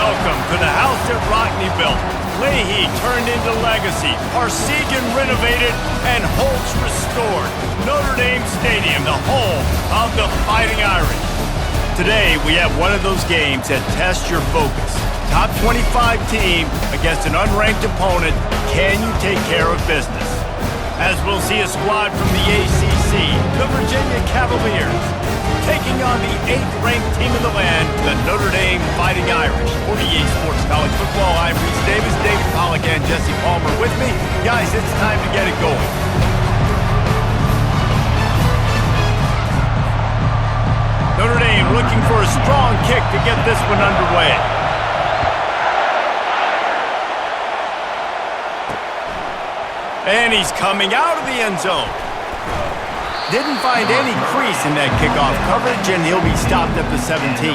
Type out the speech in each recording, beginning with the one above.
Welcome to the house that Rockne built. Leahy turned into legacy. Parsegan renovated and Holtz restored. Notre Dame Stadium, the home of the Fighting Irish. Today, we have one of those games that tests your focus. Top 25 team against an unranked opponent. Can you take care of business? As we'll see a squad from the ACC, the Virginia Cavaliers, taking on the 8th-ranked team in the land, the Notre Dame Fighting Irish. For EA Sports College Football, I'm Reese Davis, David Pollack, and Jesse Palmer with me. Guys, it's time to get it going. Notre Dame looking for a strong kick to get this one underway. And he's coming out of the end zone. Didn't find any crease in that kickoff coverage, and he'll be stopped at the 17.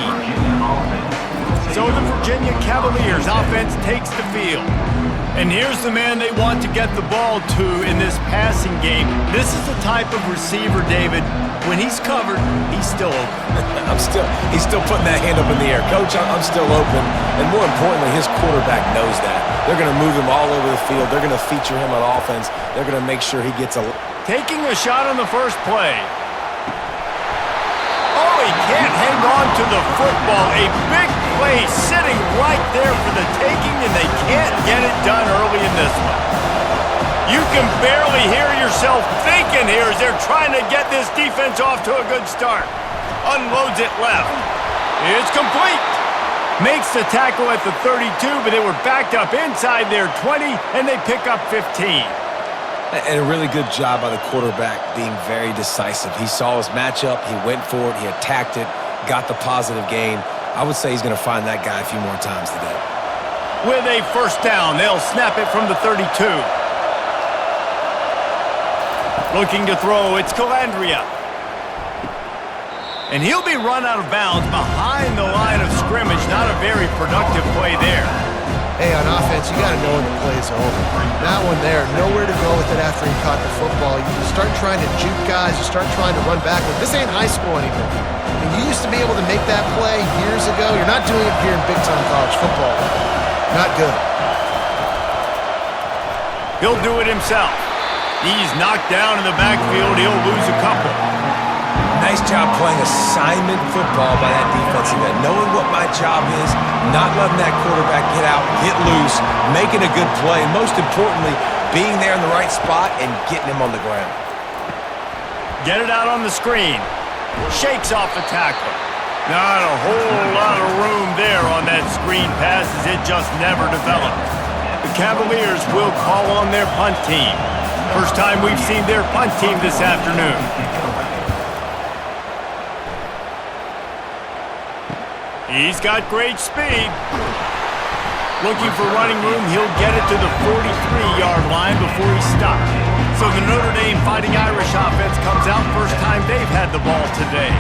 So the Virginia Cavaliers offense takes the field. And here's the man they want to get the ball to in this passing game. This is the type of receiver, David, when he's covered, he's still open. He's still putting that hand up in the air. Coach, I'm still open. And more importantly, his quarterback knows that. They're going to move him all over the field. They're going to feature him on offense. They're going to make sure he gets a... Taking a shot on the first play. Oh, he can't hang on to the football. A big play sitting right there for the taking, and they can't get it done early in this one. You can barely hear yourself thinking here as they're trying to get this defense off to a good start. Unloads it left. It's complete. Makes the tackle at the 32, but they were backed up inside their 20, and they pick up 15. And a really good job by the quarterback being very decisive. He saw his matchup, he went for it, he attacked it, got the positive gain. I would say he's going to find that guy a few more times today. With a first down, they'll snap it from the 32. Looking to throw, it's Calandria. And he'll be run out of bounds behind the line of scrimmage. Not a very productive play there. Hey, on offense, you got to know when the play's over. That one there, nowhere to go with it after he caught the football. You start trying to juke guys, you start trying to run backward. This ain't high school anymore. And you used to be able to make that play years ago. You're not doing it here in big-time college football. Not good. He'll do it himself. He's knocked down in the backfield. He'll lose a couple. Nice job playing assignment football by that defensive end. Knowing what my job is, not letting that quarterback get out, get loose, making a good play, and most importantly, being there in the right spot and getting him on the ground. Get it out on the screen. Shakes off the tackle. Not a whole lot of room there on that screen pass as it just never developed. The Cavaliers will call on their punt team. First time we've seen their punt team this afternoon. He's got great speed. Looking for running room, he'll get it to the 43-yard line before he stops. So the Notre Dame Fighting Irish offense comes out first time they've had the ball today.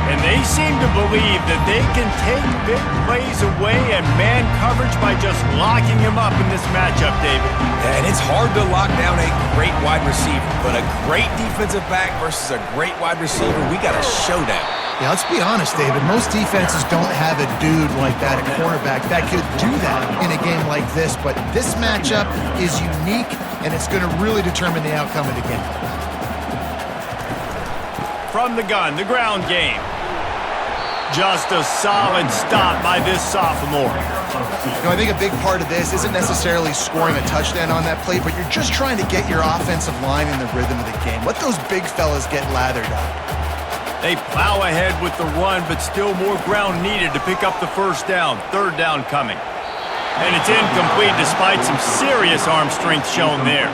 And they seem to believe that they can take big plays away and man coverage by just locking him up in this matchup, David. And it's hard to lock down a great wide receiver, but a great defensive back versus a great wide receiver, we got a showdown. Yeah, let's be honest, David. Most defenses don't have a dude like that, a cornerback, that could do that in a game like this. But this matchup is unique, and it's going to really determine the outcome of the game. From the gun, the ground game. Just a solid stop by this sophomore. You know, I think a big part of this isn't necessarily scoring a touchdown on that play, but you're just trying to get your offensive line in the rhythm of the game. Let those big fellas get lathered up. They plow ahead with the run, but still more ground needed to pick up the first down. Third down coming. And it's incomplete despite some serious arm strength shown there.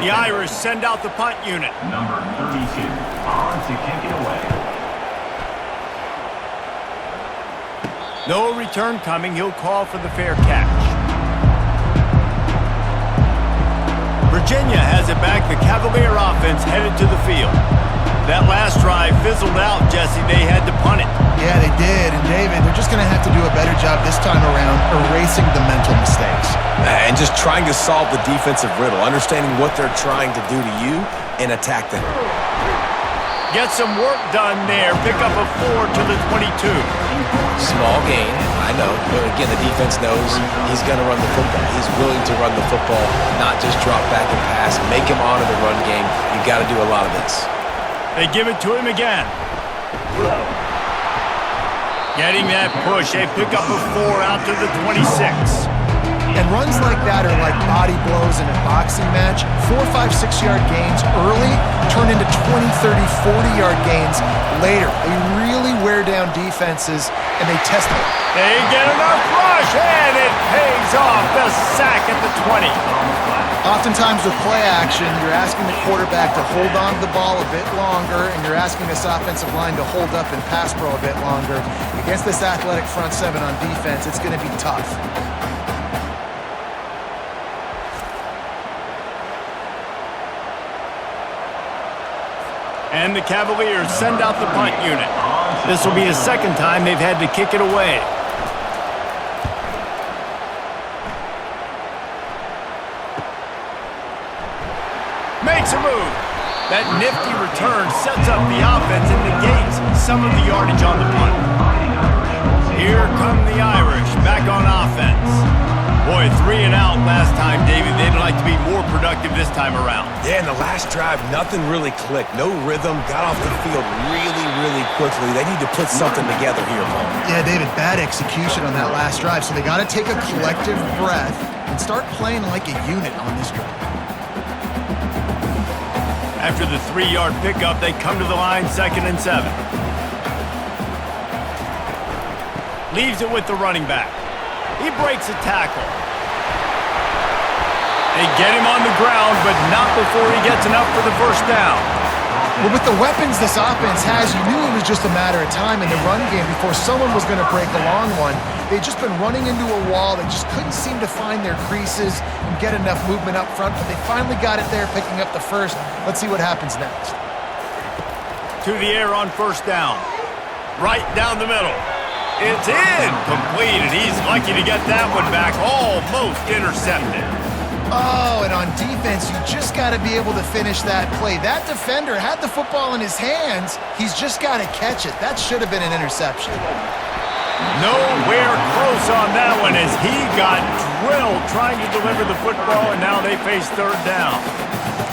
The Irish send out the punt unit. Number 32, on to kick it away. No return coming. He'll call for the fair catch. Virginia has it back. The Cavalier offense headed to the field. That last drive fizzled out, Jesse. They had to punt it. Yeah, they did. And, David, they're just going to have to do a better job this time around erasing the mental mistakes. And just trying to solve the defensive riddle, understanding what they're trying to do to you and attack them. Get some work done there. Pick up a 4 to the 22. Small gain, I know, but again, the defense knows he's going to run the football. He's willing to run the football, not just drop back and pass, make him honor the run game. You got to do a lot of this. They give it to him again. Getting that push, a pickup of 4 out to the 26. And runs like that are like body blows in a boxing match. 4, 5, 6-yard gains early turn into 20, 30, 40-yard gains later. They really wear down defenses, and they test them. They get enough rush, and it pays off. The sack at the 20. Oftentimes with play action, you're asking the quarterback to hold on to the ball a bit longer, and you're asking this offensive line to hold up and pass pro a bit longer. Against this athletic front seven on defense, it's going to be tough. And the Cavaliers send out the punt unit. This will be the second time they've had to kick it away. Makes a move. That nifty return sets up the offense and negates some of the yardage on the punt. Here come the Irish back on offense. Boy, 3 and out last time, David. They'd like to be more productive this time around. Yeah, in the last drive, nothing really clicked. No rhythm, got off the field really, really quickly. They need to put something together here, Paul. Yeah, David, bad execution on that last drive, so they got to take a collective breath and start playing like a unit on this drive. After the 3-yard pickup, they come to the line 2nd and 7. Leaves it with the running back. He breaks a tackle. They get him on the ground, but not before he gets enough for the first down. Well, with the weapons this offense has, you knew it was just a matter of time in the run game before someone was going to break a long one. They'd just been running into a wall. They just couldn't seem to find their creases and get enough movement up front, but they finally got it there, picking up the first. Let's see what happens next. To the air on first down. Right down the middle. It's in. Complete, and he's lucky to get that one back. Almost intercepted. Oh, and on defense, you just got to be able to finish that play. That defender had the football in his hands. He's just got to catch it. That should have been an interception. Nowhere close on that one as he got drilled trying to deliver the football, and now they face 3rd down.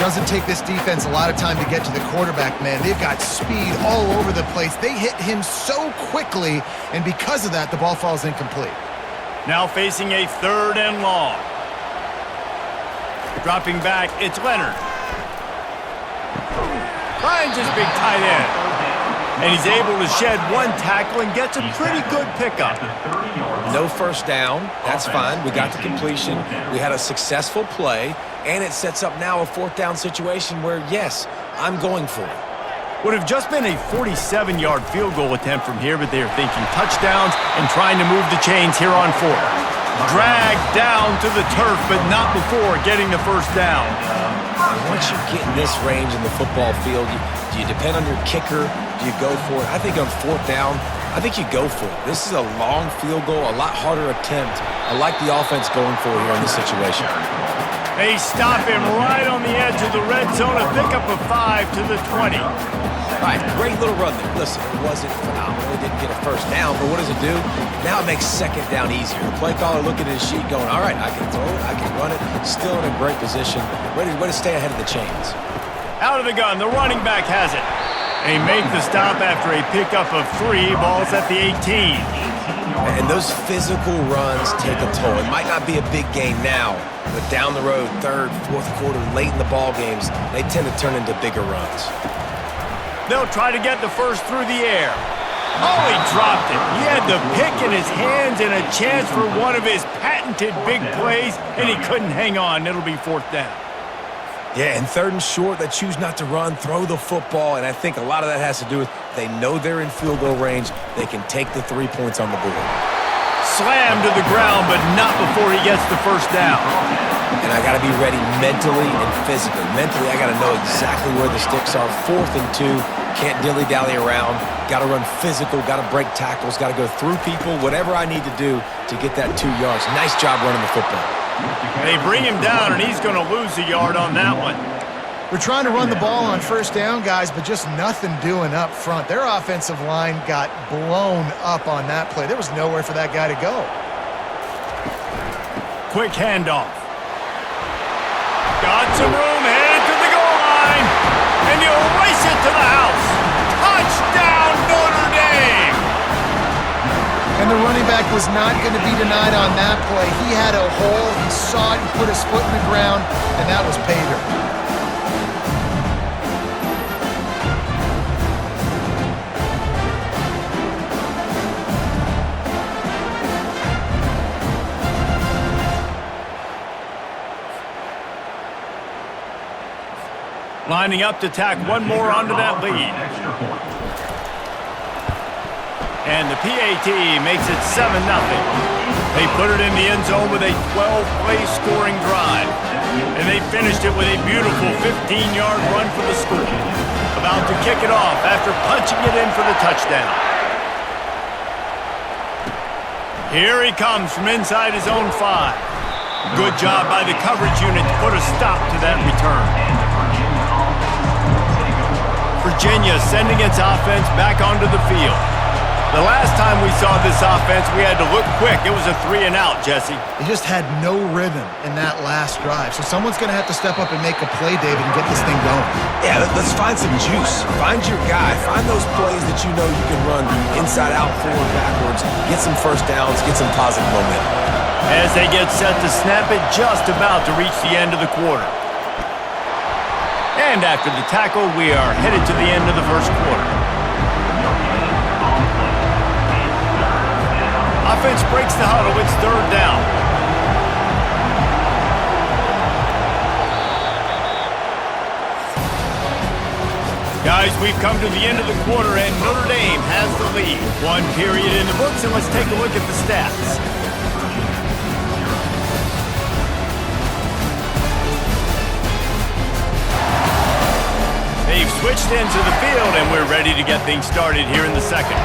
Doesn't take this defense a lot of time to get to the quarterback, man. They've got speed all over the place. They hit him so quickly, and because of that, the ball falls incomplete. Now facing a 3rd and long. Dropping back, it's Leonard. Finds his big tight end. And he's able to shed one tackle and gets a pretty good pickup. No first down. That's fine. We got the completion. We had a successful play, and it sets up now a 4th down situation where, yes, I'm going for it. Would have just been a 47-yard field goal attempt from here, but they are thinking touchdowns and trying to move the chains here on 4th. Dragged down to the turf, but not before getting the first down. Once you get in this range in the football field, do you depend on your kicker? Do you go for it? I think on 4th down, I think you go for it. This is a long field goal, a lot harder attempt. I like the offense going for it here in this situation. They stop him right on the edge of the red zone, a pickup of 5 to the 20. All right, great little run there. Listen, it wasn't phenomenal. It didn't get a first down, but what does it do? Now it makes 2nd down easier. The play caller looking at his sheet going, all right, I can throw it, I can run it. Still in a great position. Way to stay ahead of the chains. Out of the gun, the running back has it. They make the stop after a pickup of 3, balls at the 18. And those physical runs take a toll. It might not be a big game now, but down the road, 3rd, 4th quarter, late in the ball games, they tend to turn into bigger runs. They'll try to get the first through the air. Oh, he dropped it. He had the pick in his hands and a chance for one of his patented big plays, and he couldn't hang on. It'll be 4th down. Yeah, and 3rd and short, they choose not to run, throw the football, and I think a lot of that has to do with they know they're in field goal range. They can take the 3 points on the board. Slammed to the ground, but not before he gets the first down. And I got to be ready mentally and physically. Mentally, I got to know exactly where the sticks are. 4th and 2, can't dilly-dally around. Got to run physical, got to break tackles, got to go through people, whatever I need to do to get that 2 yards. Nice job running the football. They bring him down, and he's going to lose a yard on that one. We're trying to run the ball on first down, guys, but just nothing doing up front. Their offensive line got blown up on that play. There was nowhere for that guy to go. Quick handoff. Got some room, headed to the goal line, and he'll race it to the house. Touchdown, Notre Dame! And the running back was not going to be denied on that play. He had a hole, he saw it, he put his foot in the ground, and that was pay dirt. Lining up to tack one more onto that lead. And the PAT makes it 7-0. They put it in the end zone with a 12-play scoring drive. And they finished it with a beautiful 15-yard run for the score. About to kick it off after punching it in for the touchdown. Here he comes from inside his own 5. Good job by the coverage unit to put a stop to that return. Virginia sending its offense back onto the field. The last time we saw this offense, we had to look quick. It was a 3-and-out, Jesse. They just had no rhythm in that last drive. So someone's going to have to step up and make a play, David, and get this thing going. Yeah, let's find some juice. Find your guy. Find those plays that you know you can run inside out, forward, backwards. Get some first downs. Get some positive momentum. As they get set to snap it, just about to reach the end of the quarter. And after the tackle, we are headed to the end of the first quarter. Offense breaks the huddle. It's third down. Guys, we've come to the end of the quarter, and Notre Dame has the lead. One period in the books, and let's take a look at the stats. They've switched into the field, and we're ready to get things started here in the second.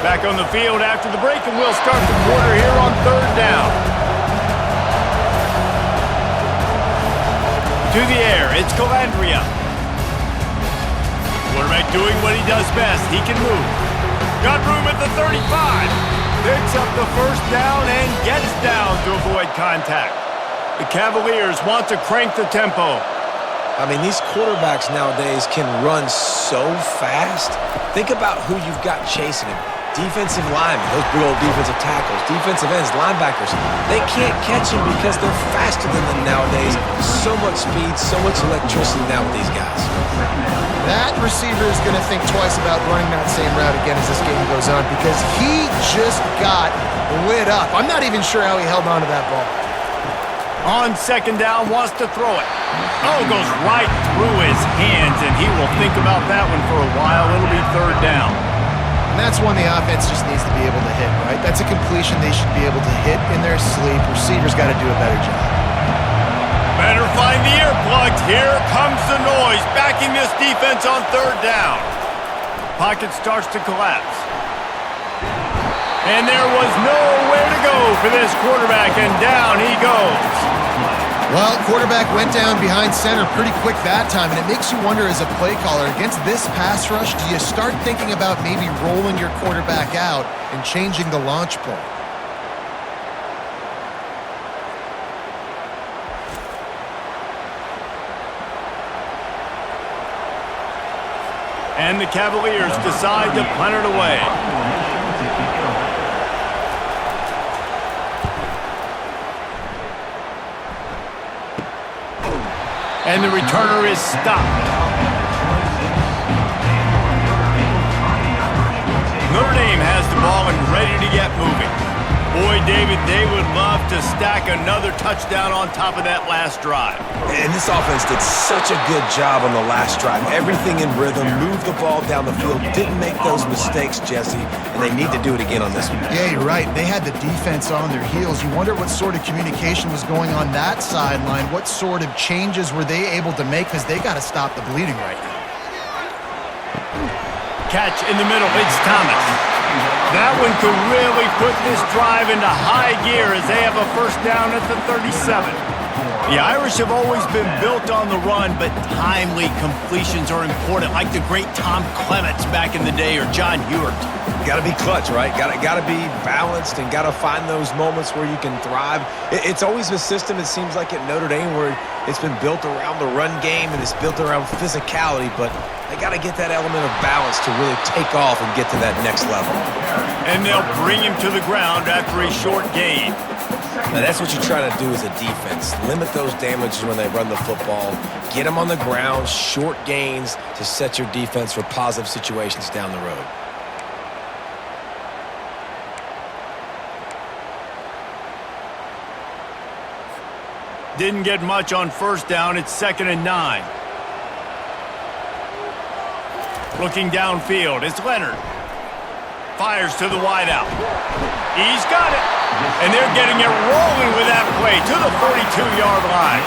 Back on the field after the break, and we'll start the quarter here on third down. To the air, it's Calandria. Quarterback doing what he does best. He can move. Got room at the 35. Picks up the first down and gets down to avoid contact. The Cavaliers want to crank the tempo. I mean, these quarterbacks nowadays can run so fast. Think about who you've got chasing him. Defensive linemen, those big old defensive tackles, defensive ends, linebackers. They can't catch him because they're faster than them nowadays. So much speed, so much electricity now with these guys. That receiver is going to think twice about running that same route again as this game goes on because he just got lit up. I'm not even sure how he held on to that ball. On second down, wants to throw it. Oh, goes right through his hands, and he will think about that one for a while. It'll be third down. And that's one the offense just needs to be able to hit, right? That's a completion they should be able to hit in their sleep. Receivers got to do a better job. Better find the earplugs. Here comes the noise, backing this defense on third down. Pocket starts to collapse. And there was nowhere to go for this quarterback, and down he goes. Well, quarterback went down behind center pretty quick that time, and it makes you wonder as a play caller, against this pass rush, do you start thinking about maybe rolling your quarterback out and changing the launch point? And the Cavaliers decide to punt it away. And the returner is stopped. Notre Dame has the ball and ready to get moving. Boy, David, they would love to stack another touchdown on top of that last drive. And this offense did such a good job on the last drive. Everything in rhythm, moved the ball down the field, didn't make those mistakes, Jesse, and they need to do it again on this one. Yeah, you're right. They had the defense on their heels. You wonder what sort of communication was going on that sideline. What sort of changes were they able to make, because they got to stop the bleeding right now. Catch in the middle. It's Thomas. That one could really put this drive into high gear as they have a first down at the 37. The Irish have always been built on the run, but timely completions are important, like the great Tom Clements back in the day or John Hewart. Got to be clutch, right? Got to be balanced and got to find those moments where you can thrive. It's always a system, it seems like, at Notre Dame where it's been built around the run game and it's built around physicality, but they got to get that element of balance to really take off and get to that next level. And they'll bring him to the ground after a short gain. Now, that's what you try to do as a defense. Limit those damages when they run the football. Get them on the ground, short gains to set your defense for positive situations down the road. Didn't get much on first down. It's 2nd and 9. Looking downfield, it's Leonard. Fires to the wideout. He's got it. And they're getting it rolling with that play to the 42-yard line.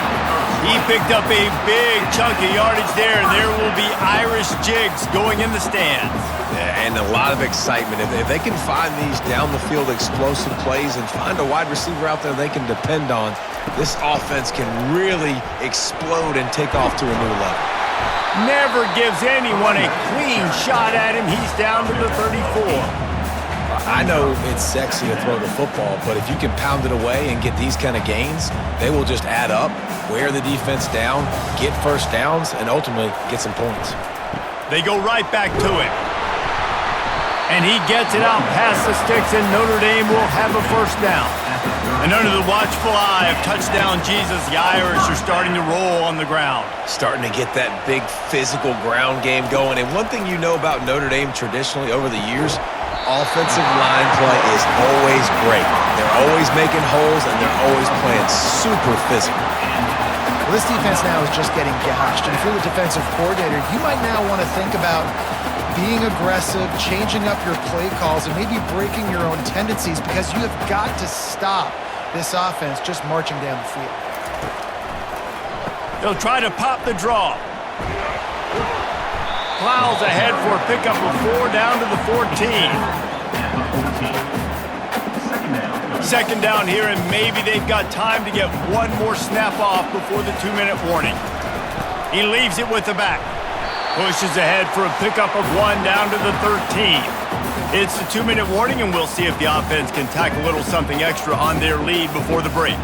He picked up a big chunk of yardage there, and there will be Irish jigs going in the stands. Yeah, and a lot of excitement. If they can find these down-the-field explosive plays and find a wide receiver out there they can depend on, this offense can really explode and take off to a new level. Never gives anyone a clean shot at him. He's down to the 34. I know it's sexy to throw the football, but if you can pound it away and get these kind of gains, they will just add up, wear the defense down, get first downs, and ultimately get some points. They go right back to him. And he gets it out past the sticks, and Notre Dame will have a first down. And under the watchful eye of touchdown Jesus, the Irish are starting to roll on the ground. Starting to get that big physical ground game going. And one thing you know about Notre Dame traditionally over the years, offensive line play is always great. They're always making holes, and they're always playing super physical. Well, this defense now is just getting gashed. And if you're the defensive coordinator, you might now want to think about being aggressive, changing up your play calls, and maybe breaking your own tendencies, because you have got to stop this offense just marching down the field. They'll try to pop the draw. Plows ahead for a pickup of 4 down to the 14. Second down here, and maybe they've got time to get one more snap off before the 2-minute warning. He leaves it with the back. Pushes ahead for a pickup of 1 down to the 13. It's the 2-minute warning, and we'll see if the offense can tack a little something extra on their lead before the break.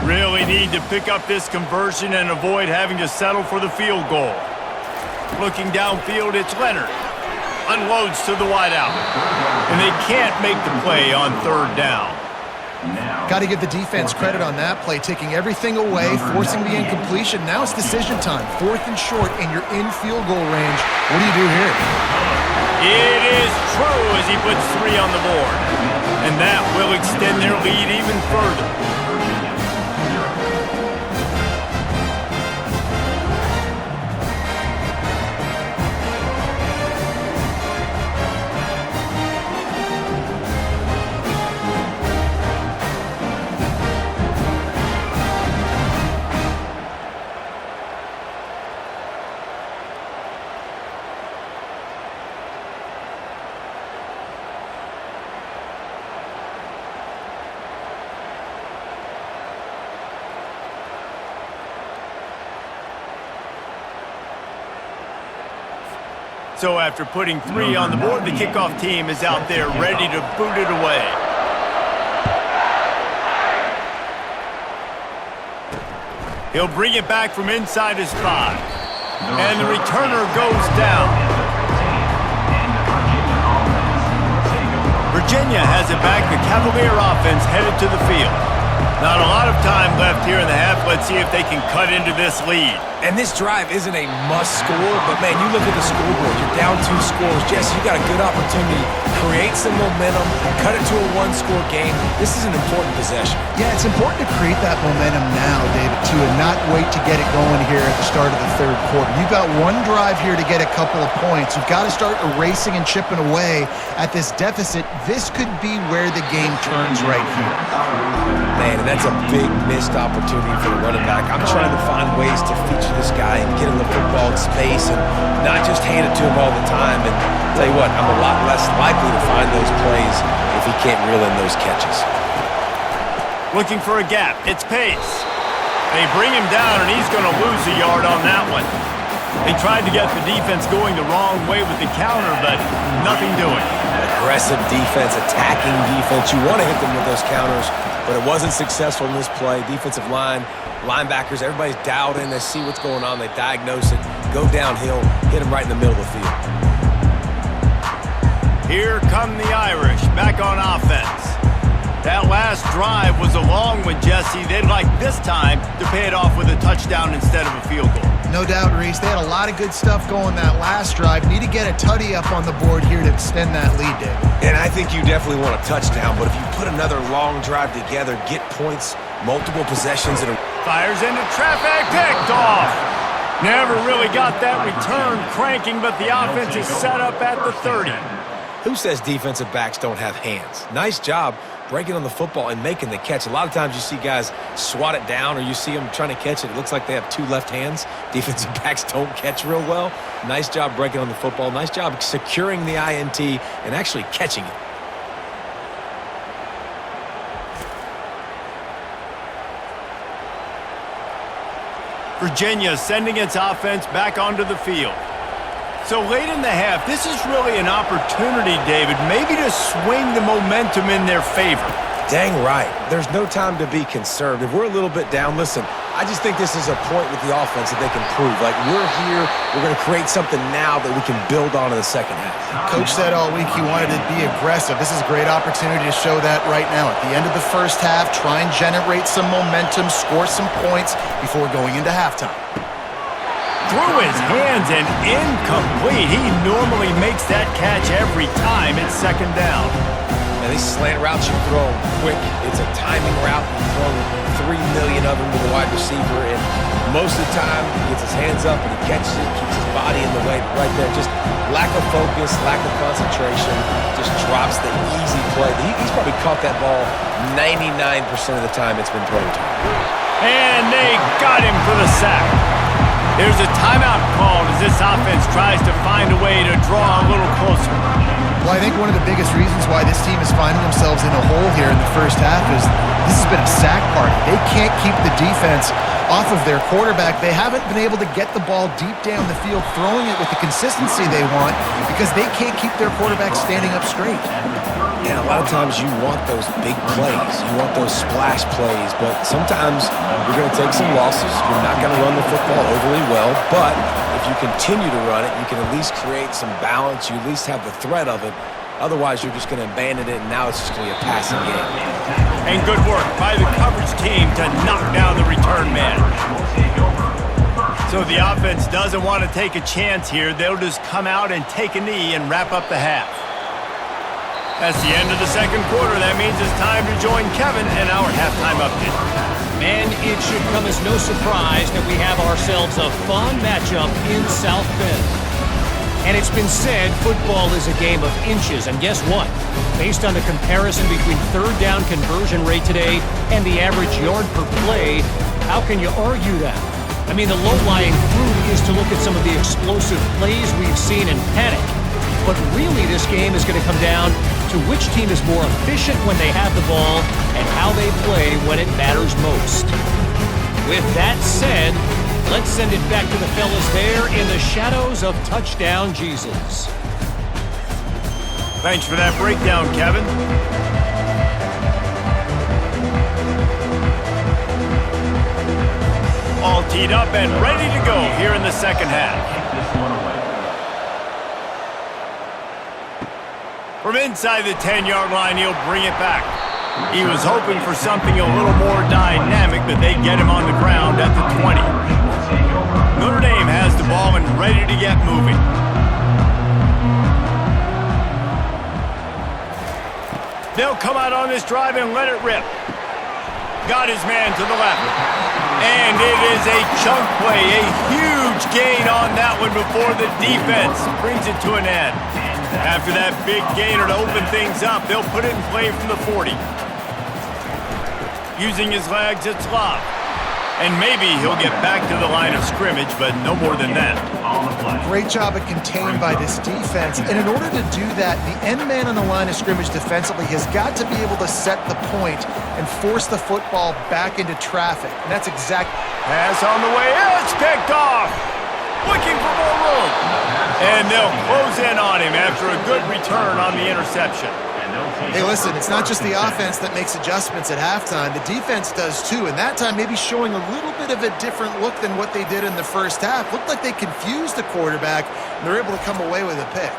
Really need to pick up this conversion and avoid having to settle for the field goal. Looking downfield, it's Leonard. Unloads to the wideout. And they can't make the play on 3rd down. Got to give the defense credit on that play, taking everything away, forcing the incompletion. Now it's decision time. 4th and short, and you're in field goal range. What do you do here? It is true as he puts 3 on the board. And that will extend their lead even further. So after putting 3 on the board, the kickoff team is out there ready to boot it away. He'll bring it back from inside his 5. And the returner goes down. Virginia has it back. The Cavalier offense headed to the field. Not a lot of time left here in the half. Let's see if they can cut into this lead. And this drive isn't a must score, but man, you look at the scoreboard, you're down 2 scores. Jesse, you got a good opportunity. Create some momentum, cut it to a 1-score game. This is an important possession. Yeah, it's important to create that momentum now, David, too, and not wait to get it going here at the start of the 3rd quarter. You've got one drive here to get a couple of points. You've got to start erasing and chipping away at this deficit. This could be where the game turns right here. man, and that's a big missed opportunity for the running back. I'm trying to find ways to feature this guy and get him the football in space and not just hand it to him all the time. And tell you what, I'm a lot less likely to find those plays if he can't reel in those catches. Looking for a gap. It's Pace. They bring him down, and he's going to lose a yard on that one. They tried to get the defense going the wrong way with the counter, but nothing doing. Aggressive defense, attacking defense. You want to hit them with those counters, but it wasn't successful in this play. Defensive line, linebackers, everybody's dialed in. They see what's going on. They diagnose it, go downhill, hit them right in the middle of the field. Here come the Irish, back on offense. That last drive was a long one, Jesse. They'd like this time to pay it off with a touchdown instead of a field goal. No doubt, Reese. They had a lot of good stuff going that last drive. Need to get a tutty up on the board here to extend that lead, Dave. And I think you definitely want a touchdown, but if you put another long drive together, get points, multiple possessions, and fires into traffic, picked off. Never really got that return cranking, but the offense is set up at the 30. Who says defensive backs don't have hands? Nice job breaking on the football and making the catch. A lot of times you see guys swat it down or you see them trying to catch it. It looks like they have two left hands. Defensive backs don't catch real well. Nice job breaking on the football. Nice job securing the INT and actually catching it. Virginia sending its offense back onto the field. So late in the half, this is really an opportunity, David, maybe to swing the momentum in their favor. Dang right. There's no time to be concerned. If we're a little bit down, listen, I just think this is a point with the offense that they can prove. Like, we're here, we're going to create something now that we can build on in the second half. Coach said all week he wanted to be aggressive. This is a great opportunity to show that right now. At the end of the first half, try and generate some momentum, score some points before going into halftime. Through his hands and incomplete. He normally makes that catch every time. It's second down. And these slant routes you throw quick. It's a timing route. You throw 3 million of them to the wide receiver, and most of the time he gets his hands up and he catches it, keeps his body in the way. But right there, just lack of focus, lack of concentration, just drops the easy play. He's probably caught that ball 99% of the time it's been thrown to him. And they got him for the sack. There's a timeout called as this offense tries to find a way to draw a little closer. Well, I think one of the biggest reasons why this team is finding themselves in a hole here in the first half is this has been a sack party. They can't keep the defense off of their quarterback. They haven't been able to get the ball deep down the field, throwing it with the consistency they want because they can't keep their quarterback standing up straight. Yeah, a lot of times you want those big plays. You want those splash plays, but sometimes you're going to take some losses. You're not going to run the football overly well, but if you continue to run it, you can at least create some balance. You at least have the threat of it. Otherwise, you're just going to abandon it, and now it's just going to be a passing game. And good work by the coverage team to knock down the return man. So the offense doesn't want to take a chance here. They'll just come out and take a knee and wrap up the half. That's the end of the second quarter. That means it's time to join Kevin in our halftime update. And it should come as no surprise that we have ourselves a fun matchup in South Bend. And it's been said football is a game of inches. And guess what? Based on the comparison between third down conversion rate today and the average yard per play, how can you argue that? I mean, the low-lying fruit is to look at some of the explosive plays we've seen and panic. But really, this game is going to come down to which team is more efficient when they have the ball and how they play when it matters most. With that said, let's send it back to the fellas there in the shadows of Touchdown Jesus. Thanks for that breakdown, Kevin. All teed up and ready to go here in the second half. From inside the 10-yard line, he'll bring it back. He was hoping for something a little more dynamic, but they get him on the ground at the 20. Notre Dame has the ball and ready to get moving. They'll come out on this drive and let it rip. Got his man to the left. And it is a chunk play, a huge gain on that one before the defense brings it to an end. After that big gainer to open things up, they'll put it in play from the 40. using his legs, it's Love. And maybe he'll get back to the line of scrimmage, but no more than that. Great job of contained by this defense. And in order to do that, the end man on the line of scrimmage defensively has got to be able to set the point and force the football back into traffic. And that's exactly... Pass on the way. It's picked off. Looking for more room. And they'll close in on him after a good return on the interception. Hey, listen, it's not just the offense that makes adjustments at halftime. The defense does too, and that time maybe showing a little bit of a different look than what they did in the first half. Looked like they confused the quarterback, and they're able to come away with a pick.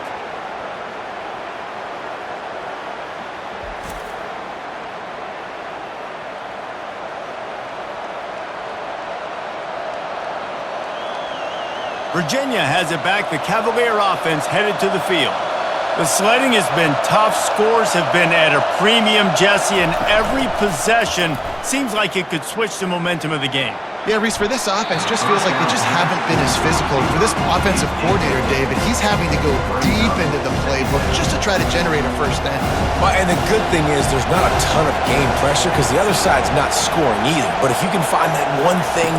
Virginia has it back. The Cavalier offense headed to the field. The sledding has been tough. Scores have been at a premium, Jesse, and every possession seems like it could switch the momentum of the game. Yeah, Reese, for this offense, just feels like they just haven't been as physical. For this offensive coordinator, David, he's having to go deep into the playbook just to try to generate a first down. Well, and the good thing is there's not a ton of game pressure because the other side's not scoring either. But if you can find that one thing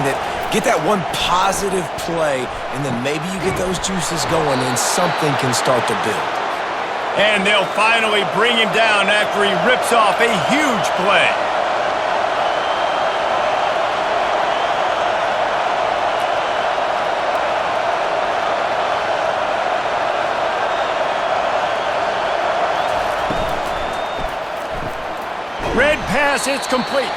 get that one positive play, and then maybe you get those juices going and something can start to build. And they'll finally bring him down after he rips off a huge play. Red pass, it's complete.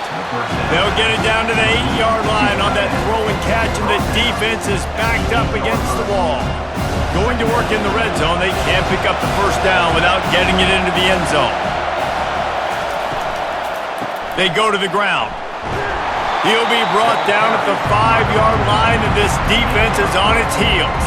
They'll get it down to the 8-yard line on that throw and catch, and the defense is backed up against the wall. Going to work in the red zone, they can't pick up the first down without getting it into the end zone. They go to the ground. He'll be brought down at the 5-yard line, and this defense is on its heels.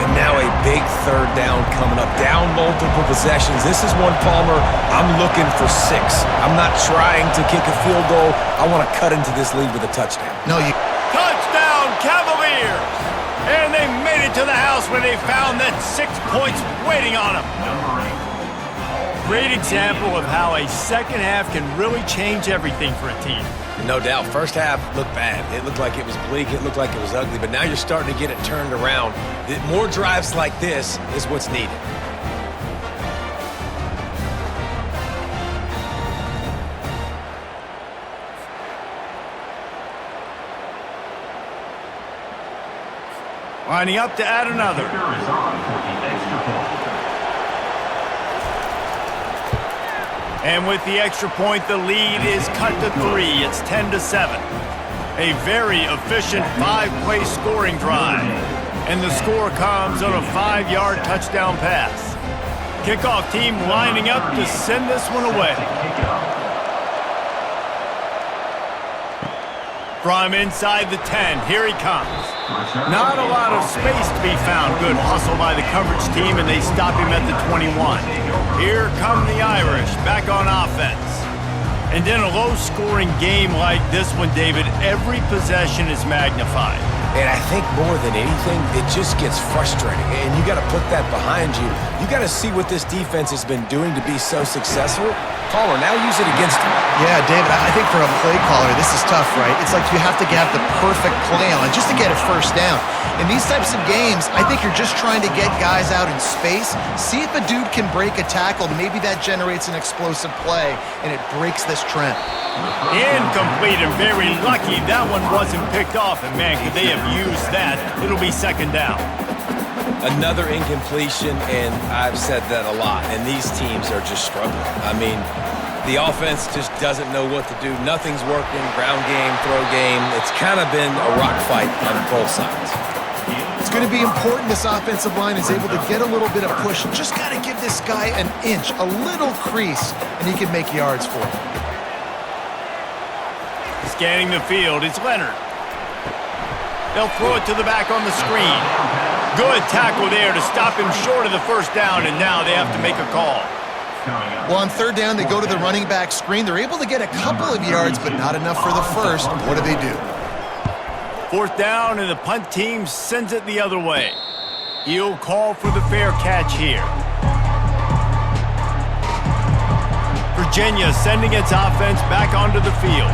And now a big third down coming up. Down multiple possessions. This is one, Palmer, I'm looking for 6. I'm not trying to kick a field goal. I want to cut into this lead with a touchdown. Touchdown, Cavaliers! And they made it to the house where they found that 6 points waiting on them. Great example of how a second half can really change everything for a team. No doubt. First half looked bad. It looked like it was bleak. It looked like it was ugly. But now you're starting to get it turned around. More drives like this is what's needed. Lining up to add another. And with the extra point, the lead is cut to 3. It's 10-7. A very efficient 5-play scoring drive. And the score comes on a 5-yard touchdown pass. Kickoff team lining up to send this one away. From inside the 10, here he comes. Not a lot of space to be found. Good hustle by the coverage team, and they stop him at the 21. Here come the Irish, back on offense. And in a low-scoring game like this one, David, every possession is magnified. And I think more than anything, it just gets frustrating. And you got to put that behind you. You got to see what this defense has been doing to be so successful. Caller, now use it against him. Yeah, David, I think for a play caller, this is tough, right? It's like you have to have the perfect play on just to get a first down. In these types of games, I think you're just trying to get guys out in space, see if a dude can break a tackle. Maybe that generates an explosive play, and it breaks this trend. Incomplete, and very lucky that one wasn't picked off. And, man, could they have used that? It'll be second down. Another incompletion, and I've said that a lot, and these teams are just struggling. I mean, the offense just doesn't know what to do. Nothing's working, ground game, throw game. It's kind of been a rock fight on both sides. It's going to be important this offensive line is able to get a little bit of push. Just got to give this guy an inch, a little crease, and he can make yards for it. Scanning the field, it's Leonard. They'll throw it to the back on the screen. Good tackle there to stop him short of the first down, and now they have to make a call. Well, on third down, they go to the running back screen. They're able to get a couple of yards, but not enough for the first. What do? Fourth down, and the punt team sends it the other way. He'll call for the fair catch here. Virginia sending its offense back onto the field.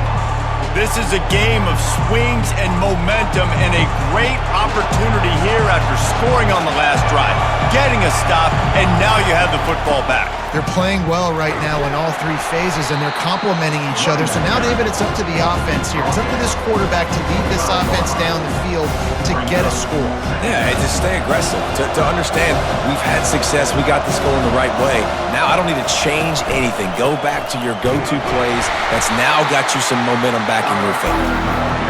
This is a game of swings and momentum and a great opportunity here after scoring on the last drive, getting a stop, and now you have the football back. They're playing well right now in all three phases, and they're complementing each other. So now, David, it's up to the offense here. It's up to this quarterback to lead this offense down the field to get a score. Yeah, and to stay aggressive, to understand we've had success, we got this going the right way. Now I don't need to change anything. Go back to your go-to plays. That's now got you some momentum back in your favor.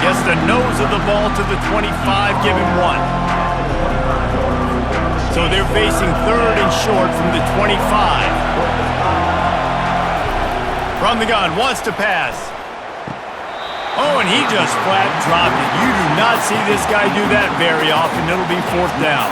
Gets the nose of the ball to the 25, give him 1. So they're facing 3rd and short from the 25. From the gun, wants to pass. Oh, and he just flat dropped it. You do not see this guy do that very often. It'll be 4th down.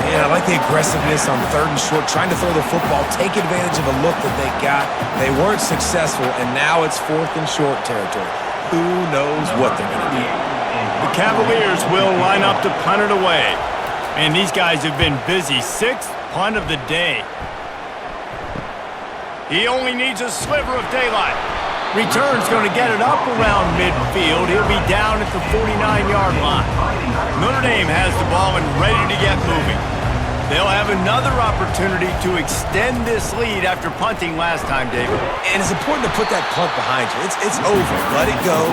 Yeah, I like the aggressiveness on 3rd and short, trying to throw the football, take advantage of a look that they got. They weren't successful, and now it's 4th and short territory. Who knows what they're going to do? The Cavaliers will line up to punt it away. And these guys have been busy. 6th punt of the day. He only needs a sliver of daylight. Return's going to get it up around midfield. He'll be down at the 49-yard line. Notre Dame has the ball and ready to get moving. They'll have another opportunity to extend this lead after punting last time, David. And it's important to put that punt behind you. It's over. Let it go.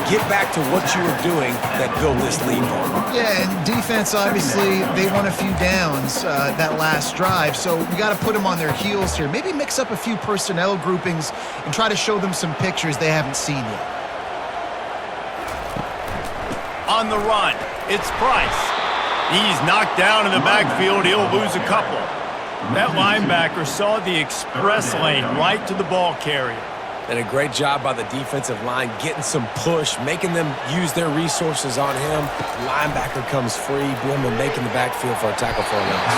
Get back to what you were doing that built this lead. Yeah, and defense, obviously, they won a few downs that last drive, so we got to put them on their heels here. Maybe mix up a few personnel groupings and try to show them some pictures they haven't seen yet. On the run, it's Price. He's knocked down in the backfield. He'll lose a couple. That linebacker saw the express lane right to the ball carrier. And a great job by the defensive line getting some push, making them use their resources on him. Linebacker comes free, boom, and making the backfield for a tackle for a loss.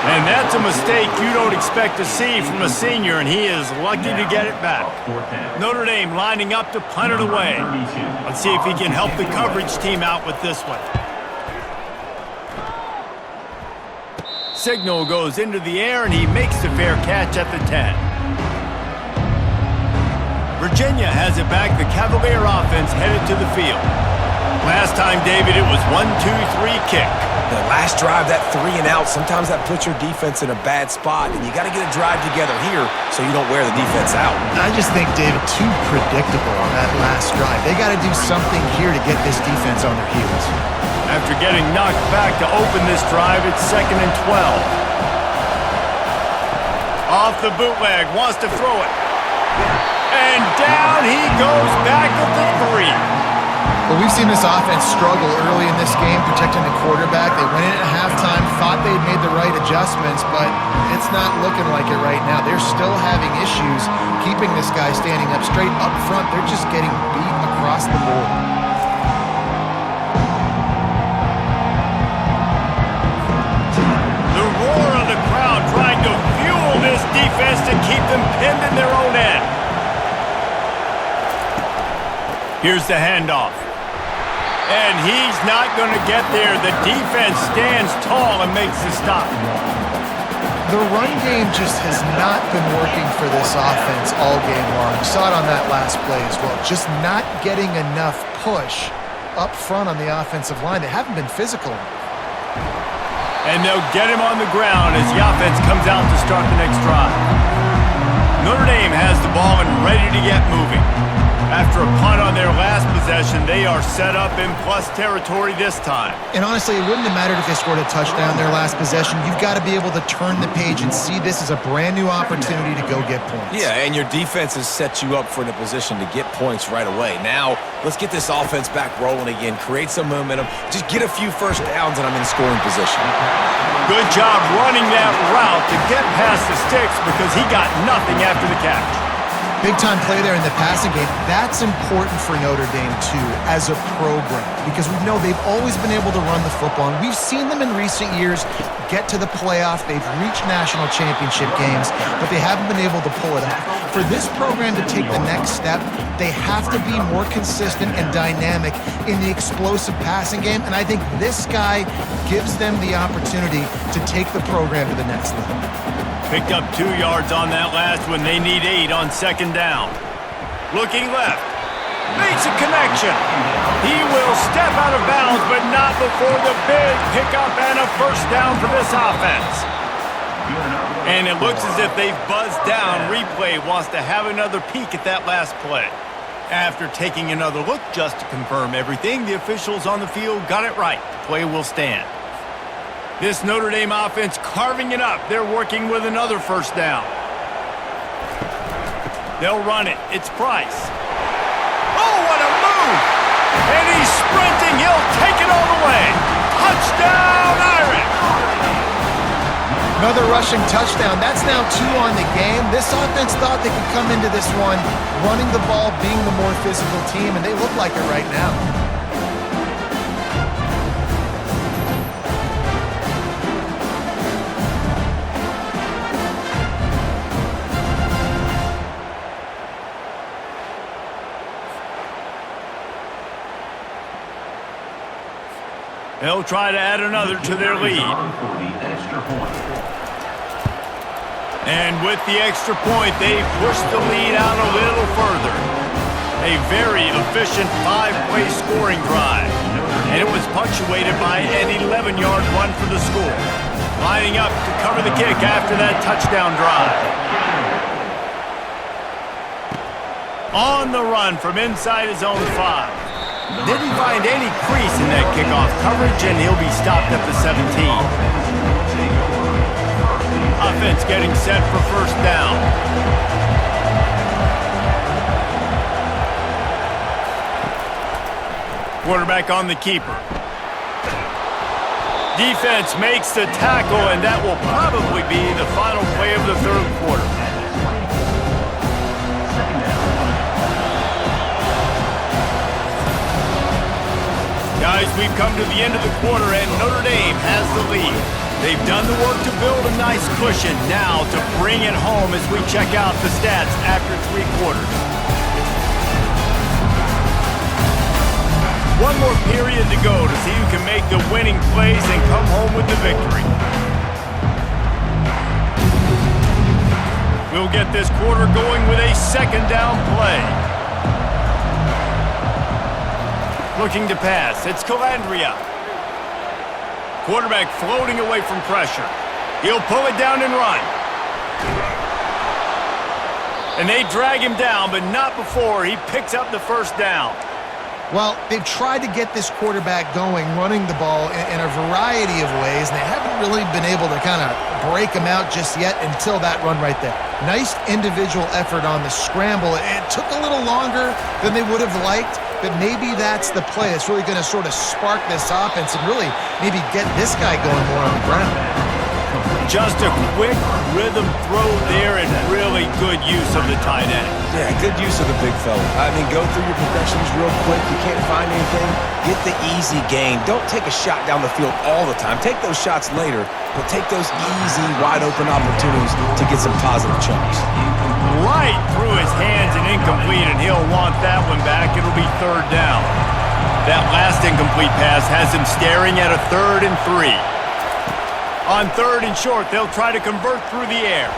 And that's a mistake you don't expect to see from a senior, and he is lucky to get it back. Notre Dame lining up to punt it away. Let's see if he can help the coverage team out with this one. Signal goes into the air, and he makes the fair catch at the 10. Virginia has it back. The Cavalier offense headed to the field. Last time, David, it was 1-2-3 kick. The last drive, that 3 and out, sometimes that puts your defense in a bad spot, and you got to get a drive together here so you don't wear the defense out. I just think, David, too predictable on that last drive. They got to do something here to get this defense on their heels. After getting knocked back to open this drive, it's 2nd and 12. Off the bootleg, wants to throw it. And down he goes back at the 3. Well, we've seen this offense struggle early in this game, protecting the quarterback. They went in at halftime, thought they'd made the right adjustments, but it's not looking like it right now. They're still having issues keeping this guy standing up straight up front. They're just getting beat across the board. The roar of the crowd trying to fuel this defense to keep them pinned in their own end. Here's the handoff. And he's not going to get there. The defense stands tall and makes the stop. The run game just has not been working for this offense all game long. You saw it on that last play as well. Just not getting enough push up front on the offensive line. They haven't been physical enough. And they'll get him on the ground as the offense comes out to start the next drive. Notre Dame has the ball and ready to get moving. After a punt on their last possession, they are set up in plus territory this time. And honestly, it wouldn't have mattered if they scored a touchdown their last possession. You've got to be able to turn the page and see this as a brand new opportunity to go get points. Yeah, and your defense has set you up for in a position to get points right away. Now, let's get this offense back rolling again, create some momentum, just get a few first downs, and I'm in scoring position. Good job running that route to get past the sticks because he got nothing after the catch. Big-time play there in the passing game. That's important for Notre Dame, too, as a program, because we know they've always been able to run the football, and we've seen them in recent years get to the playoff. They've reached national championship games, but they haven't been able to pull it off. For this program to take the next step, they have to be more consistent and dynamic in the explosive passing game, and I think this guy gives them the opportunity to take the program to the next level. Picked up 2 yards on that last one. They need 8 on second down. Looking left. Makes a connection. He will step out of bounds, but not before the big pickup and a first down for this offense. And it looks as if they've buzzed down. Replay wants to have another peek at that last play. After taking another look just to confirm everything, the officials on the field got it right. The play will stand. This Notre Dame offense carving it up. They're working with another first down. They'll run it. It's Price. Oh, what a move! And he's sprinting. He'll take it all the way. Touchdown, Irish! Another rushing touchdown. That's now 2 on the game. This offense thought they could come into this one running the ball, being the more physical team, and they look like it right now. They'll try to add another to their lead. And with the extra point, they push the lead out a little further. A very efficient 5-play scoring drive. And it was punctuated by an 11-yard run for the school. Lining up to cover the kick after that touchdown drive. On the run from inside his own 5. Didn't find any crease in that kickoff coverage, and he'll be stopped at the 17. Offense getting set for first down. Quarterback on the keeper. Defense makes the tackle, and that will probably be the final play of the third quarter. Guys, we've come to the end of the quarter, and Notre Dame has the lead. They've done the work to build a nice cushion. Now to bring it home as we check out the stats after 3 quarters. One more period to go to see who can make the winning plays and come home with the victory. We'll get this quarter going with a second down play. Looking to pass. It's Calandria. Quarterback floating away from pressure. He'll pull it down and run. And they drag him down, but not before he picks up the first down. Well, they've tried to get this quarterback going, running the ball in a variety of ways, and they haven't really been able to kind of break him out just yet until that run right there. Nice individual effort on the scramble. It took a little longer than they would have liked, but maybe that's the play. It's really going to sort of spark this offense and really maybe get this guy going more on the ground. Just a quick rhythm throw there and really good use of the tight end. Yeah, good use of the big fella. I mean, go through your progressions real quick. You can't find anything. Get the easy gain. Don't take a shot down the field all the time. Take those shots later, but take those easy, wide-open opportunities to get some positive chunks. Right through his hands and incomplete, and he'll want that one back. It'll be third down. That last incomplete pass has him staring at a 3rd and 3. On 3rd and short, they'll try to convert through the air.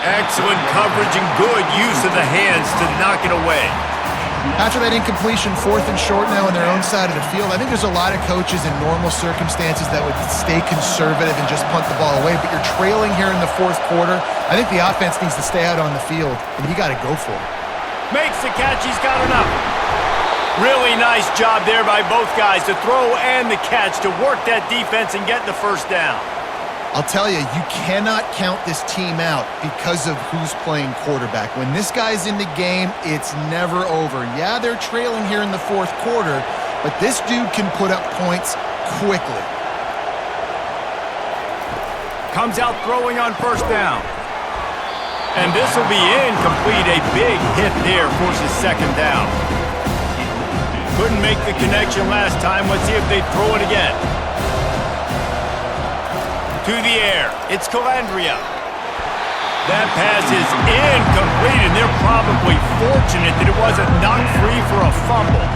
Excellent coverage and good use of the hands to knock it away. After that incompletion, 4th and short now on their own side of the field, I think there's a lot of coaches in normal circumstances that would stay conservative and just punt the ball away, but you're trailing here in the 4th quarter. I think the offense needs to stay out on the field, and you got to go for it. Makes the catch. He's got enough. Really nice job there by both guys to throw and the catch to work that defense and get the first down. I'll tell you, you cannot count this team out because of who's playing quarterback. When this guy's in the game, it's never over. Yeah, they're trailing here in the 4th quarter, but this dude can put up points quickly. Comes out throwing on first down. And this will be incomplete. A big hit there forces second down. Couldn't make the connection last time. Let's see if they throw it again. To the air. It's Calandria. That pass is incomplete, and they're probably fortunate that it wasn't knocked free for a fumble.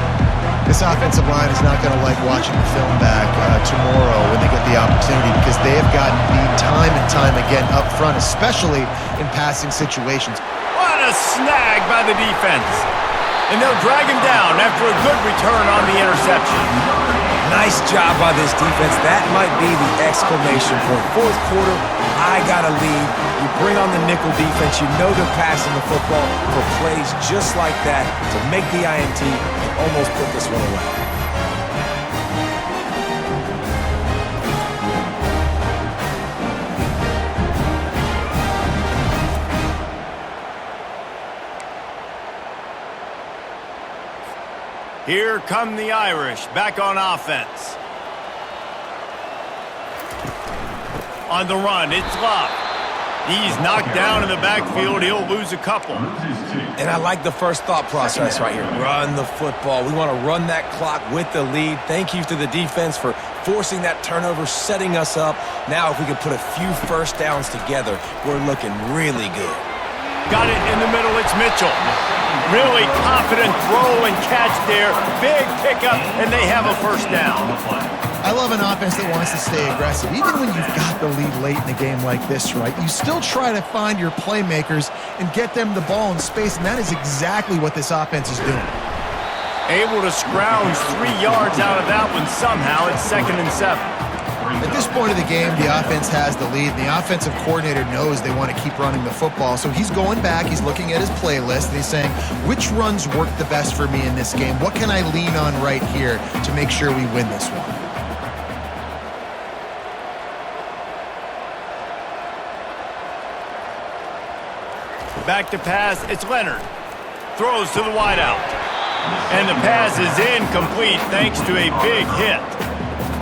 This offensive line is not going to like watching the film back tomorrow when they get the the opportunity because they have gotten beat time and time again up front, especially in passing situations. What a snag by the defense. And they'll drag him down after a good return on the interception. Nice job by this defense. That might be the exclamation point. Fourth quarter, I got a lead. You bring on the nickel defense. You know they're passing the football for plays just like that to make the INT and almost put this one away. Here come the Irish, back on offense. On the run, it's Love. He's knocked down in the backfield. He'll lose a couple. And I like the first thought process right here. Run the football. We want to run that clock with the lead. Thank you to the defense for forcing that turnover, setting us up. Now if we could put a few first downs together, we're looking really good. Got it in the middle, it's Mitchell. Really confident throw and catch there. Big pickup, and they have a first down. I love an offense that wants to stay aggressive. Even when you've got the lead late in a game like this, right, you still try to find your playmakers and get them the ball in space, and that is exactly what this offense is doing. Able to scrounge 3 yards out of that one somehow. It's 2nd and 7. At this point of the game, the offense has the lead, and the offensive coordinator knows they want to keep running the football. So he's going back, he's looking at his playlist, and he's saying, which runs work the best for me in this game? What can I lean on right here to make sure we win this one? Back to pass, it's Leonard. Throws to the wideout. And the pass is incomplete thanks to a big hit.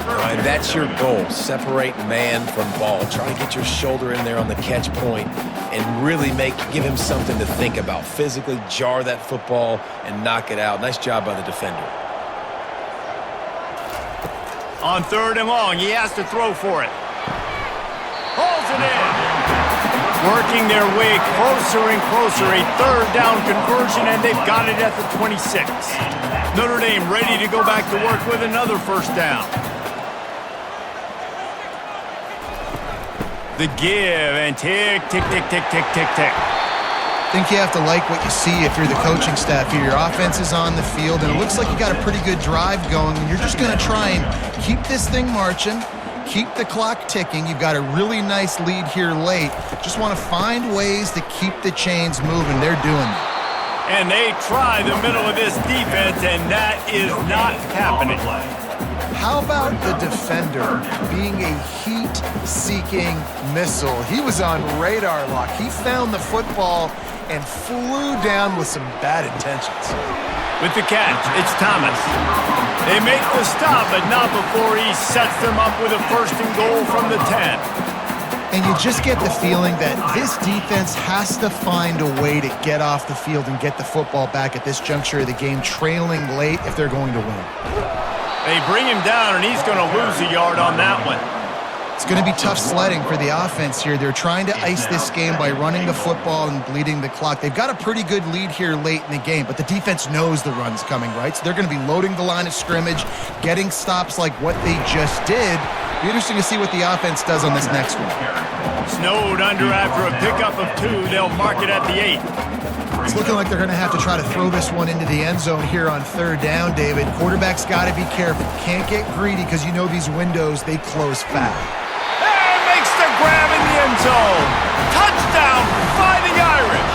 And that's your goal. Separate man from ball. Try to get your shoulder in there on the catch point and really give him something to think about. Physically jar that football and knock it out. Nice job by the defender. On 3rd and long, he has to throw for it. Pulls it in. Working their way closer and closer. A 3rd down conversion, and they've got it at the 26. Notre Dame ready to go back to work with another first down. The give and tick, tick, tick, tick, tick, tick, tick. I think you have to like what you see if you're the coaching staff here. Your offense is on the field, and it looks like you got a pretty good drive going. And you're just going to try and keep this thing marching, keep the clock ticking. You've got a really nice lead here late. Just want to find ways to keep the chains moving. They're doing that. And they try the middle of this defense, and that is not happening. How about the defender being a heat-seeking missile? He was on radar lock. He found the football and flew down with some bad intentions. With the catch, it's Thomas. They make the stop, but not before he sets them up with a 1st and goal from the 10. And you just get the feeling that this defense has to find a way to get off the field and get the football back at this juncture of the game, trailing late if they're going to win. They bring him down, and he's going to lose a yard on that one. It's going to be tough sledding for the offense here. They're trying to ice this game by running the football and bleeding the clock. They've got a pretty good lead here late in the game, but the defense knows the run's coming, right? So they're going to be loading the line of scrimmage, getting stops like what they just did. It'll be interesting to see what the offense does on this next one. Snowed under after a pickup of 2. They'll mark it at the 8. It's looking like they're going to have to try to throw this one into the end zone here on 3rd down, David. Quarterback's got to be careful. Can't get greedy because you know these windows, they close fast. And makes the grab in the end zone. Touchdown by the Irish.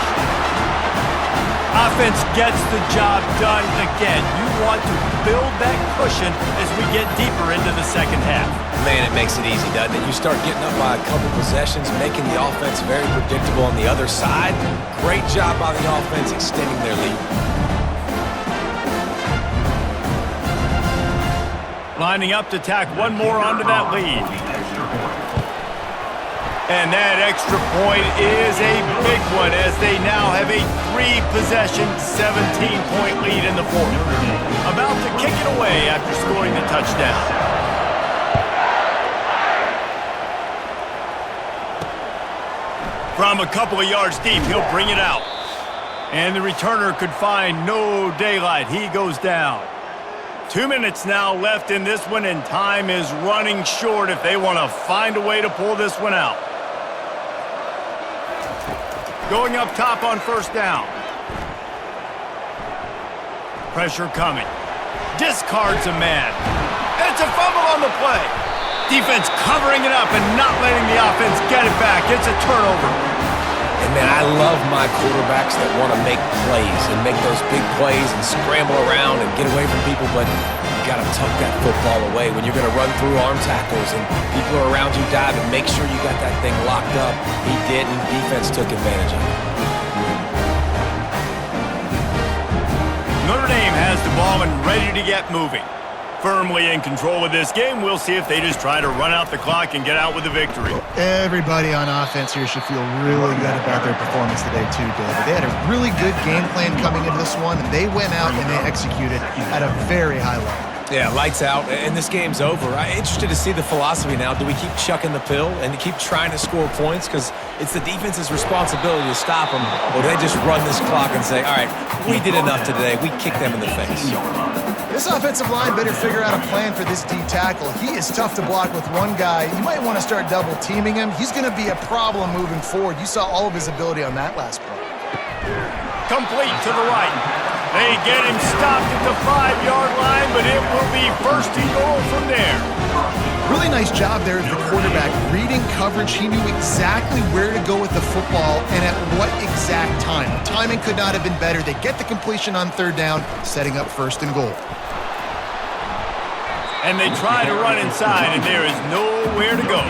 Offense gets the job done again. You want to build that cushion as we get deeper into the 2nd half. Man, it makes it easy, doesn't it? You start getting up by a couple possessions, making the offense very predictable on the other side. Great job by the offense extending their lead. Lining up to tack one more onto that lead. And that extra point is a big one as they now have a 3-possession, 17-point lead in the 4th. About to kick it away after scoring the touchdown. From a couple of yards deep, he'll bring it out. And the returner could find no daylight. He goes down. 2 minutes now left in this one, and time is running short if they want to find a way to pull this one out. Going up top on first down. Pressure coming. Discards a man. It's a fumble on the play. Defense covering it up and not letting the offense get it back. It's a turnover. And, man, I love my quarterbacks that want to make plays and make those big plays and scramble around and get away from people, but you got to tuck that football away when you're going to run through arm tackles and people are around you dive and make sure you got that thing locked up. He did, and defense took advantage of it. Notre Dame has the ball and ready to get moving. Firmly in control of this game. We'll see if they just try to run out the clock and get out with a victory. Everybody on offense here should feel really good about their performance today too, David. They had a really good game plan coming into this one, and they went out and they executed at a very high level. Yeah, lights out, and this game's over. I'm interested to see the philosophy now. Do we keep chucking the pill and keep trying to score points? Because it's the defense's responsibility to stop them. Or do they just run this clock and say, all right, we did enough today. We kicked them in the face. This offensive line better figure out a plan for this D tackle. He is tough to block with one guy. You might want to start double teaming him. He's going to be a problem moving forward. You saw all of his ability on that last play. Complete to the right. They get him stopped at the 5-yard line, but it will be first and goal from there. Really nice job there as the quarterback. Reading coverage, he knew exactly where to go with the football and at what exact time. The timing could not have been better. They get the completion on third down, setting up first and goal. And they try to run inside, and there is nowhere to go.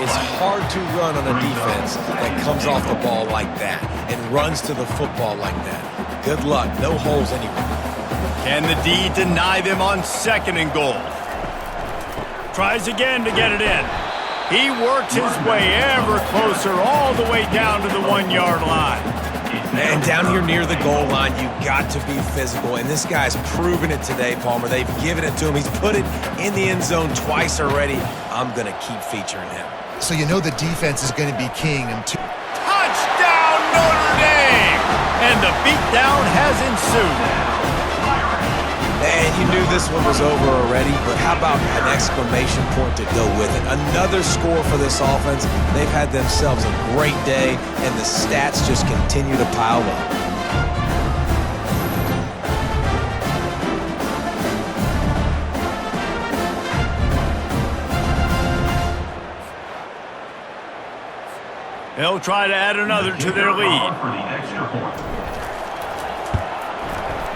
It's hard to run on a defense that comes off the ball like that and runs to the football like that. Good luck. No holes anywhere. Can the D deny them on second and goal? Tries again to get it in. He works his way ever closer all the way down to the 1-yard line. And down here near the goal line, you got to be physical. And this guy's proven it today, Palmer. They've given it to him. He's put it in the end zone twice already. I'm going to keep featuring him. So you know the defense is going to be keying him too. Touchdown, Notre Dame! And the beatdown has ensued. And you knew this one was over already, but how about an exclamation point to go with it? Another score for this offense. They've had themselves a great day, and the stats just continue to pile up. They'll try to add another to their lead.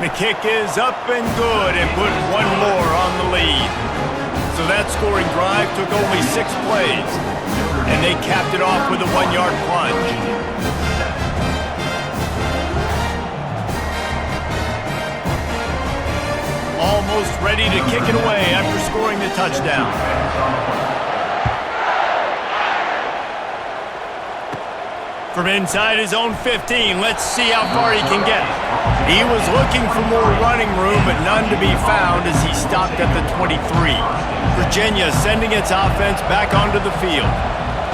The kick is up and good and put one more on the lead. So that scoring drive took only 6 plays, and they capped it off with a 1-yard plunge. Almost ready to kick it away after scoring the touchdown. From inside his own 15, let's see how far he can get. He was looking for more running room, but none to be found as he stopped at the 23. Virginia sending its offense back onto the field.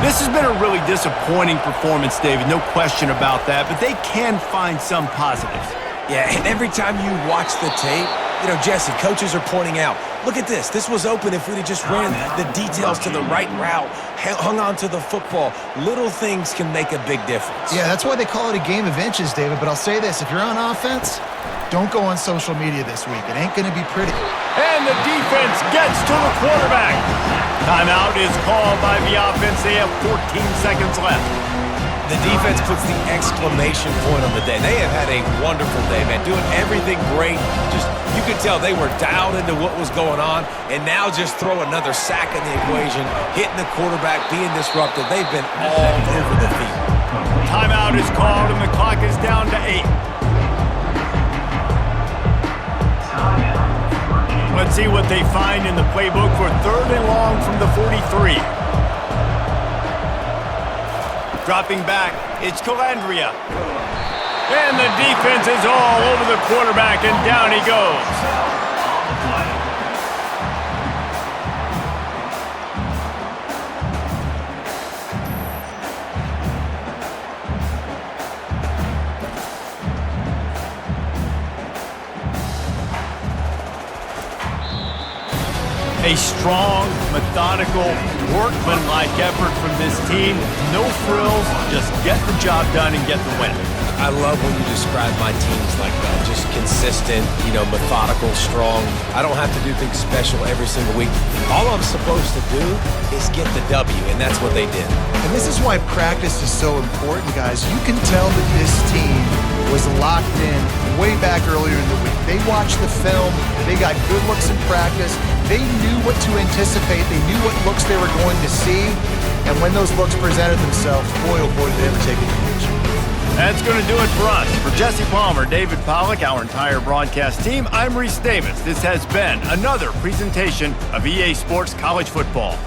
This has been a really disappointing performance, David, no question about that, but they can find some positives. Yeah, and every time you watch the tape, you know, Jesse, coaches are pointing out, look at this. This was open if we'd have just ran the details to the right route, hung on to the football. Little things can make a big difference. Yeah, that's why they call it a game of inches, David. But I'll say this, if you're on offense, don't go on social media this week. It ain't going to be pretty. And the defense gets to the quarterback. Timeout is called by the offense. They have 14 seconds left. The defense puts the exclamation point on the day. They have had a wonderful day, man, doing everything great. Just, you could tell they were dialed into what was going on, and now just throw another sack in the equation, hitting the quarterback, being disruptive. They've been all over the field. Timeout is called, and the clock is down to 8. Let's see what they find in the playbook for third and long from the 43. Dropping back, it's Calandria. And the defense is all over the quarterback, and down he goes. A strong, methodical, workmanlike effort from this team. No frills, just get the job done and get the win. I love when you describe my teams like that. Just consistent, methodical, strong. I don't have to do things special every single week. All I'm supposed to do is get the W, and that's what they did. And this is why practice is so important, guys. You can tell that this team was locked in way back earlier in the week. They watched the film. They got good looks in practice. They knew what to anticipate. They knew what looks they were going to see. And when those looks presented themselves, boy, oh boy, did they ever take advantage. That's going to do it for us. For Jesse Palmer, David Pollack, our entire broadcast team, I'm Reese Davis. This has been another presentation of EA Sports College Football.